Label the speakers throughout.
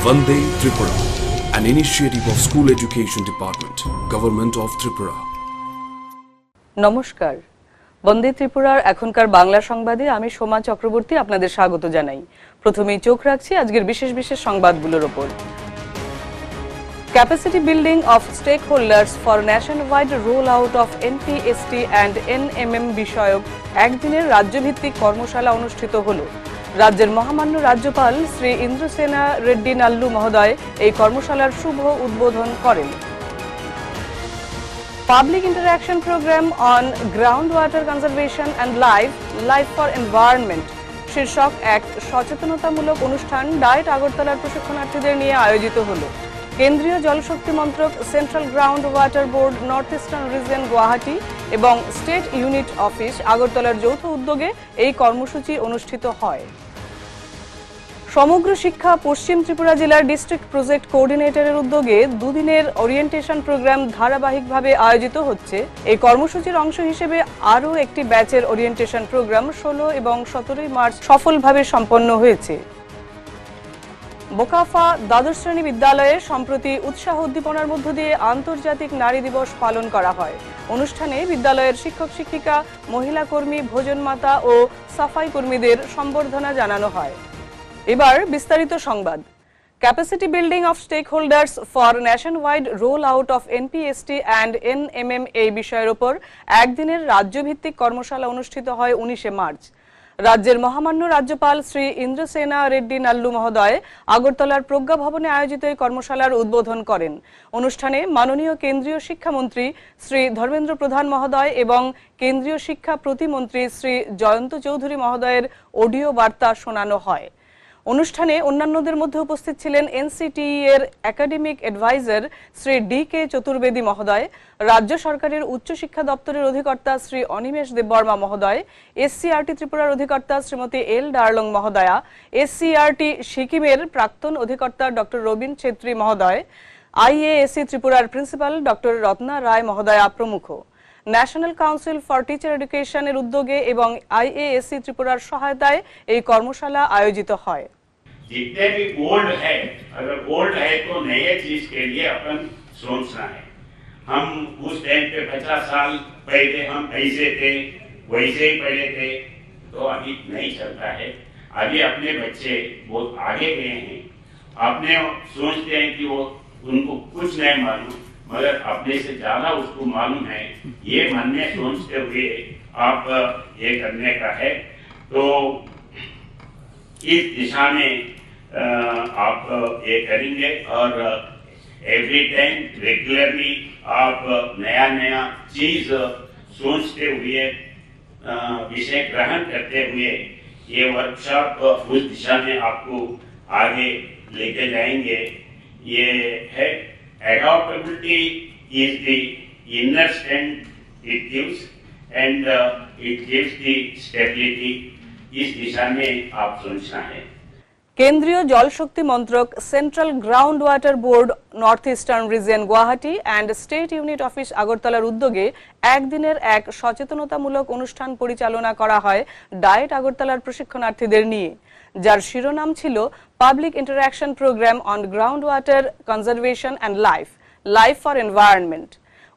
Speaker 1: Vande Tripura, an initiative of School Education Department, Government of Tripura.
Speaker 2: নমস্কার, বন্দে ত্রিপুরার এখনকার বাংলা সংবাদে আমি সোমা চক্রবর্তী আপনাদের স্বাগত জানাই। প্রথমেই চোখ রাখছি আজকের বিশেষ বিশেষ সংবাদগুলোর উপর। Capacity building of stakeholders for nationwide rollout of NPST and NMM বিষয়ক একদিনের রাজ্যভিত্তিক কর্মশালা অনুষ্ঠিত হলো। রাজ্যের মহামান্য রাজ্যপাল শ্রী ইন্দ্রসেনা রেড্ডি নাল্লু মহোদয় এই কর্মশালার শুভ উদ্বোধন করেন। Public Interaction Program on Groundwater Conservation and Life for Environment শীর্ষক এক সচেতনতামূলক অনুষ্ঠান ডায়েট আগরতলার প্রশিক্ষণার্থীদের নিয়ে আয়োজিত হলো। কেন্দ্রীয় জলশক্তি মন্ত্রক, central ground water board, north eastern region Guwahati এবং স্টেট ইউনিট অফিস আগরতলার যৌথ উদ্যোগে এই কর্মসূচি অনুষ্ঠিত হয়। সমগ্র শিক্ষা পশ্চিম ত্রিপুরা জেলার ডিস্ট্রিক্ট প্রজেক্ট কোঅর্ডিনেটরের উদ্যোগে দুদিনের ওরিয়েন্টেশন প্রোগ্রাম ধারাবাহিকভাবে আয়োজিত হচ্ছে। এই কর্মসূচির অংশ হিসেবে আরও একটি ব্যাচের ওরিয়েন্টেশন প্রোগ্রাম 16 এবং 17 মার্চ সফলভাবে সম্পন্ন হয়েছে। বোকাফা দ্বাদশ শ্রেণী বিদ্যালয়ে সম্প্রতি উৎসাহ উদ্দীপনার মধ্য দিয়ে আন্তর্জাতিক নারী দিবস পালন করা হয়। অনুষ্ঠানে বিদ্যালয়ের শিক্ষক শিক্ষিকা, মহিলা কর্মী, ভোজনমাতা ও সাফাই কর্মীদের সম্বর্ধনা জানানো হয়। এবার বিস্তারিত সংবাদ। Capacity building of stakeholders for nationwide roll out of NPST and NMM এই বিষয়ের ওপর একদিনের রাজ্যভিত্তিক কর্মশালা অনুষ্ঠিত হয় 19 মার্চ। রাজ্যের মহামান্য রাজ্যপাল শ্রী ইন্দ্রসেনা রেড্ডি নাল্লু মহোদয় আগরতলার প্রজ্ঞা ভবনে আয়োজিত এই কর্মশালার উদ্বোধন করেন। অনুষ্ঠানে মাননীয় কেন্দ্রীয় শিক্ষামন্ত্রী শ্রী ধর্মেন্দ্র প্রধান মহোদয় এবং কেন্দ্রীয় শিক্ষা প্রতিমন্ত্রী শ্রী জয়ন্ত চৌধুরী মহোদয়ের অডিও বার্তা শোনানো হয়। অনুষ্ঠানে অন্যান্যদের মধ্যে উপস্থিত ছিলেন এনসিটিই এর একাডেমিক অ্যাডভাইজার শ্রী ডি কে চতুর্বেদী মহোদয়, রাজ্য সরকারের উচ্চশিক্ষা দপ্তরের অধিকর্তা শ্রী অনিমেষ দেববর্মা মহোদয়, এসসিআরটি ত্রিপুরার অধিকর্তা শ্রীমতী এল ডার্লং মহোদয়া, এসসিআরটি সিকিমের প্রাক্তন অধিকর্তা ডক্টর রবীন ছেত্রী মহোদয়, আইএএসসি ত্রিপুরার প্রিন্সিপাল ডক্টর রত্না রায় মহোদয়া প্রমুখ। ন্যাশনাল কাউন্সিল ফর টিচার এডুকেশনের উদ্যোগে এবং আইএএসসি ত্রিপুরার সহায়তায় এই কর্মশালা আয়োজিত হয়।
Speaker 3: जितने भी ओल्ड है, अगर ओल्ड है तो नए चीज के लिए अपन सोचना है। हम उस टाइम पे 50 साल पहले हम ऐसे थे, वैसे ही पहले थे, तो अभी नहीं चलता है। अभी अपने बच्चे बहुत आगे गए हैं, अपने सोचते हैं कि वो उनको कुछ नहीं मालूम, मगर अपने से ज्यादा उसको मालूम है। ये मन में सोचते हुए आप ये करने का है, तो इस दिशा में आप ये करेंगे और एवरी टाइम रेगुलरली आप नया नया चीज सोचते हुए विषय ग्रहण करते हुए ये वर्कशॉप उस दिशा में आपको आगे लेके जाएंगे। ये है adaptability is the inner strength it gives and it gives the stability। इस दिशा में आप सोचना है।
Speaker 2: কেন্দ্রীয় জলশক্তি মন্ত্রক, central ground water board, north eastern region Guwahati and state unit office আগরতলার উদ্যোগে একদিনের এক সচেতনতামূলক অনুষ্ঠান পরিচালনা করা হয় ডায়েট আগরতলার প্রশিক্ষণার্থীদের নিয়ে, যার শিরোনাম ছিল public interaction program on ground water conservation and life for environment.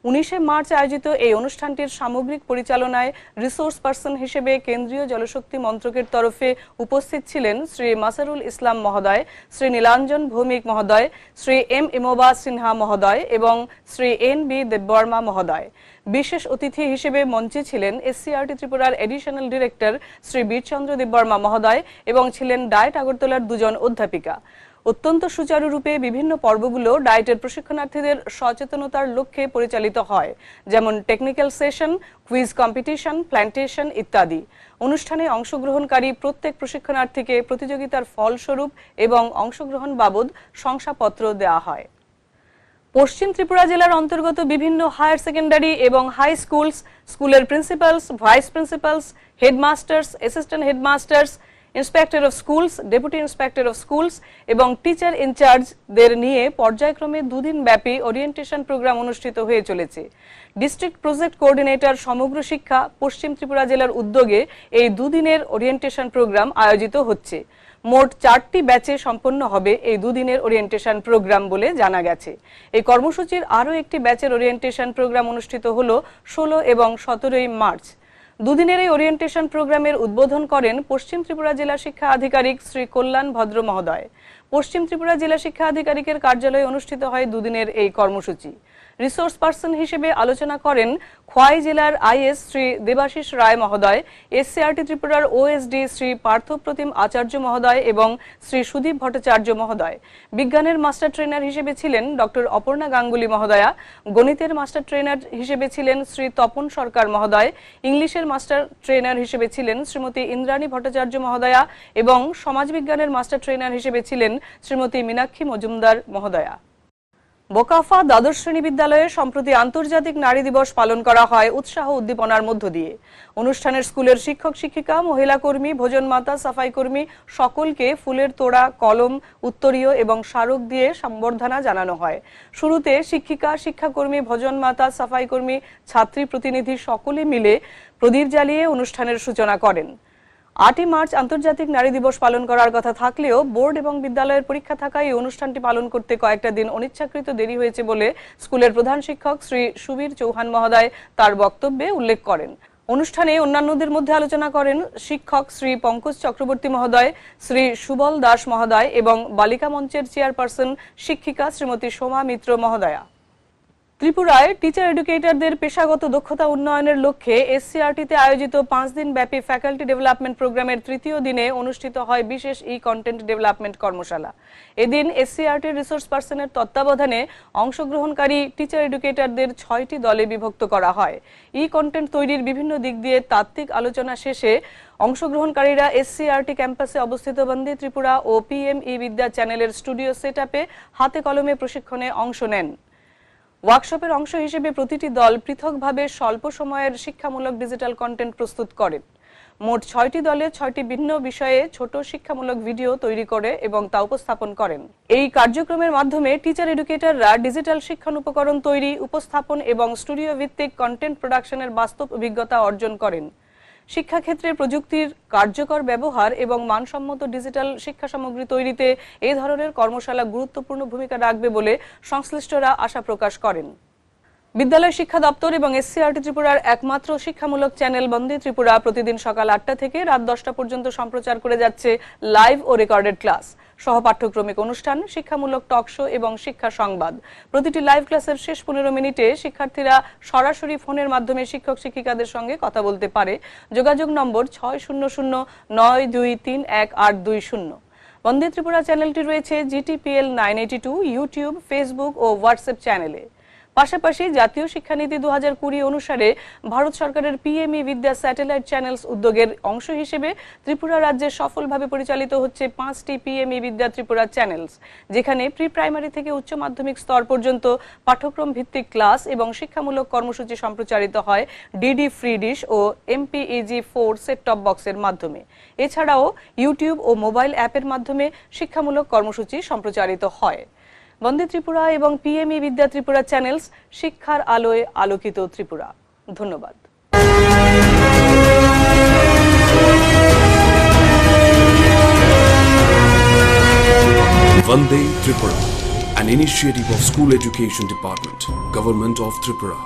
Speaker 2: 19 March আয়োজিত এই অনুষ্ঠানটির সামগ্রিক পরিচালনায় রিসোর্স পার্সন হিসেবে কেন্দ্রীয় জলশক্তি মন্ত্রকের তরফে উপস্থিত ছিলেন শ্রী মাসারুল ইসলাম মহোদয়, শ্রী নীলাঞ্জন ভৌমিক মহোদয়, শ্রী এম ইমোবা সিনহা মহোদয় এবং শ্রী এন বি দেববর্মা মহোদয়। বিশেষ অতিথি হিসেবে মঞ্চে ছিলেন এসসিআরটি ত্রিপুরার এডিশনাল ডিরেক্টর শ্রী বীরচন্দ্র দেববর্মা মহোদয় এবং ছিলেন ডায়েট আগরতলার দুজন অধ্যাপিকা। অত্যন্ত সুচারুরূপে বিভিন্ন পর্বগুলো ডায়েটের প্রশিক্ষণার্থীদের সচেতনতার লক্ষ্যে পরিচালিত হয়, যেমন technical session, quiz competition, plantation ইত্যাদি। অনুষ্ঠানে অংশগ্রহণকারী প্রত্যেক প্রশিক্ষণার্থীকে প্রতিযোগিতার ফলস্বরূপ এবং অংশগ্রহণ বাবদ শংসাপত্র দেওয়া হয়। পশ্চিম ত্রিপুরা জেলার অন্তর্গত বিভিন্ন হায়ার সেকেন্ডারি এবং হাই স্কুলের principles, vice principles, headmasters, assistant headmasters, inspector of schools, deputy inspector of schools এবং টিচার ইনচার্জদের নিয়ে পর্যায়ক্রমে দুদিন ব্যাপী ওরিয়েন্টেশন প্রোগ্রাম অনুষ্ঠিত হয়ে চলেছে। ডিস্ট্রিক্ট প্রজেক্ট কোঅর্ডিনেটর সমগ্র শিক্ষা পশ্চিম ত্রিপুরা জেলার উদ্যোগে এই দুদিনের ওরিয়েন্টেশন প্রোগ্রাম আয়োজিত হচ্ছে। মোট 4টি ব্যাচে সম্পন্ন হবে এই দুদিনের ওরিয়েন্টেশন প্রোগ্রাম বলে জানা গেছে। এই কর্মসূচির আরও একটি ব্যাচের ওরিয়েন্টেশন প্রোগ্রাম অনুষ্ঠিত হলো 16 এবং 17 মার্চ। দুদিনের এই ওরিয়েন্টেশন প্রোগ্রামের উদ্বোধন করেন পশ্চিম ত্রিপুরা জেলা শিক্ষা আধিকারিক শ্রী কল্যাণ ভদ্র মহোদয়। পশ্চিম ত্রিপুরা জেলা শিক্ষা আধিকারিকের কার্যালয়ে অনুষ্ঠিত হয় দুদিনের এই কর্মসূচি। রিসোর্স পার্সন হিসেবে আলোচনা করেন খোয়াই জেলার আইএস শ্রী দেবাশিস রায় মহোদয়, এসসিআরটি ত্রিপুরার ওএসডি শ্রী পার্থপ্রতিম আচার্য মহোদয় এবং শ্রী সুদীপ ভট্টাচার্য মহোদয়। বিজ্ঞানের মাস্টার ট্রেনার হিসেবে ছিলেন ডক্টর অপর্ণা গাঙ্গুলি মহোদয়া, গণিতের মাস্টার ট্রেনার হিসেবে ছিলেন শ্রী তপন সরকার মহোদয়, ইংলিশের মাস্টার ট্রেনার হিসেবে ছিলেন শ্রীমতী ইন্দ্রাণী ভট্টাচার্য মহোদয়া এবং সমাজবিজ্ঞানের মাস্টার ট্রেনার হিসেবে ছিলেন শ্রীমতী মীনাক্ষী মজুমদার মহোদয়া। বোকাফা দ্বাদশ শ্রেণী বিদ্যালয়ে সম্প্রতি আন্তর্জাতিক নারী দিবস পালন করা হয় উৎসাহ উদ্দীপনার মধ্য দিয়ে। অনুষ্ঠানের স্কুলের শিক্ষক শিক্ষিকা, মহিলা কর্মী, ভোজনমাতা, সাফাই কর্মী সকলকে ফুলের তোড়া, কলম, উত্তরীয় এবং স্মারক দিয়ে সম্বর্ধনা জানানো হয়। শুরুতে শিক্ষিকা, শিক্ষাকর্মী, ভোজনমাতা, সাফাই কর্মী, ছাত্রী প্রতিনিধি সকলে মিলে প্রদীপ জ্বালিয়ে অনুষ্ঠানের সূচনা করেন। 8 মার্চ আন্তর্জাতিক নারী দিবস পালন করার কথা থাকলেও বোর্ড এবং বিদ্যালয়ের পরীক্ষা থাকায় এই অনুষ্ঠানটি পালন করতে কয়েকটা দিন অনিচ্ছাকৃত দেরি হয়েছে বলে স্কুলের প্রধান শিক্ষক শ্রী সুবীর চৌহান মহোদয় তার বক্তব্যে উল্লেখ করেন। অনুষ্ঠানে অন্যান্যদের মধ্যে আলোচনা করেন শিক্ষক শ্রী পঙ্কজ চক্রবর্তী মহোদয়, শ্রী সুবল দাস মহোদয় এবং বালিকা মঞ্চের চেয়ারপারসন শিক্ষিকা শ্রীমতী সোমা মিত্র মহোদয়া। ত্রিপুরায় টিচার এডুকেটরদের পেশাগত দক্ষতা উন্নয়নের লক্ষ্যে এসসিআরটিতে আয়োজিত 5 দিন ব্যাপী ফ্যাকাল্টি ডেভেলপমেন্ট প্রোগ্রামের তৃতীয় দিনে অনুষ্ঠিত হয় বিশেষ কন্টেন্ট ডেভেলপমেন্ট কর্মশালা। এদিন এসসিআরটির রিসোর্স পার্সনের তত্ত্বাবধানে অংশগ্রহণকারী টিচার এডুকেটরদের 6টি দলে বিভক্ত করা হয়। কন্টেন্ট তৈরির বিভিন্ন দিক দিয়ে তাত্ত্বিক আলোচনা শেষে অংশগ্রহণকারীরা এসসিআরটি ক্যাম্পাসে অবস্থিত বন্দে ত্রিপুরা ও পিএমই বিদ্যা চ্যানেলের স্টুডিও সেটআপে হাতে কলমে প্রশিক্ষণে অংশ নেন। ওয়ার্কশপের অংশ হিসেবে প্রতিটি দল পৃথকভাবে স্বল্প সময়ের শিক্ষামূলক ডিজিটাল কন্টেন্ট প্রস্তুত করেন। মোট 6টি দলে 6টি ভিন্ন বিষয়ে ছোট শিক্ষামূলক ভিডিও তৈরি করে এবং তা উপস্থাপন করেন। এই কার্যক্রমের মাধ্যমে টিচার এডুকেটররা ডিজিটাল শিক্ষণ উপকরণ তৈরি, উপস্থাপন এবং স্টুডিও ভিত্তিক কন্টেন্ট প্রোডাকশনের বাস্তব অভিজ্ঞতা অর্জন করেন। শিক্ষাক্ষেত্রে প্রযুক্তির কার্যকর ব্যবহার এবং মানসম্মত ডিজিটাল শিক্ষা সামগ্রী তৈরিতে এই ধরনের কর্মশালা গুরুত্বপূর্ণ ভূমিকা রাখবে বলে সংশ্লিষ্টরা আশা প্রকাশ করেন। বিদ্যালয় শিক্ষা দপ্তর এবং এসসিআরটি ত্রিপুরার একমাত্র শিক্ষামূলক চ্যানেল বন্দে ত্রিপুরা প্রতিদিন সকাল 8টা থেকে রাত 10টা পর্যন্ত সম্প্রচার করে যাচ্ছে লাইভ ও রেকর্ডেড ক্লাস, সহপাঠ্যক্রমিক অনুষ্ঠান, শিক্ষামূলক টক শো এবং শিক্ষা সংবাদ। প্রতিটি লাইভ ক্লাসের শেষ 15 মিনিটে শিক্ষার্থীরা সরাসরি ফোনের মাধ্যমে শিক্ষক শিক্ষিকাদের সঙ্গে কথা বলতে পারে। যোগাযোগ নম্বর 6009231820। বন্দে ত্রিপুরা চ্যানেলটি রয়েছে GTPL 982, ইউটিউব, ফেসবুক ও হোয়াটসঅ্যাপ চ্যানেলে। পাশাপাশি জাতীয় শিক্ষানীতি 2020 অনুসারে ভারত সরকারের পিএমই বিদ্যা স্যাটেলাইট চ্যানেলস উদ্যোগের অংশ হিসেবে ত্রিপুরা রাজ্যে সফলভাবে পরিচালিত হচ্ছে 5টি পিএমই বিদ্যা ত্রিপুরা চ্যানেলস, যেখানে প্রি প্রাইমারি থেকে উচ্চ মাধ্যমিক স্তর পর্যন্ত পাঠ্যক্রম ভিত্তিক ক্লাস এবং শিক্ষামূলক কর্মসূচি সম্প্রচারিত হয় ডিডি ফ্রি ডিশ ও MPEG-4 সেট টপ বক্সের মাধ্যমে। এছাড়াও ইউটিউব ও মোবাইল অ্যাপের মাধ্যমে শিক্ষামূলক কর্মসূচি সম্প্রচারিত হয়। বন্দে ত্রিপুরা এবং পিএমই বিদ্যা ত্রিপুরা চ্যানেলস, শিক্ষার আলোয় আলোকিত ত্রিপুরা। ধন্যবাদ।
Speaker 1: Vande Tripura, an initiative of School Education Department, Government of Tripura.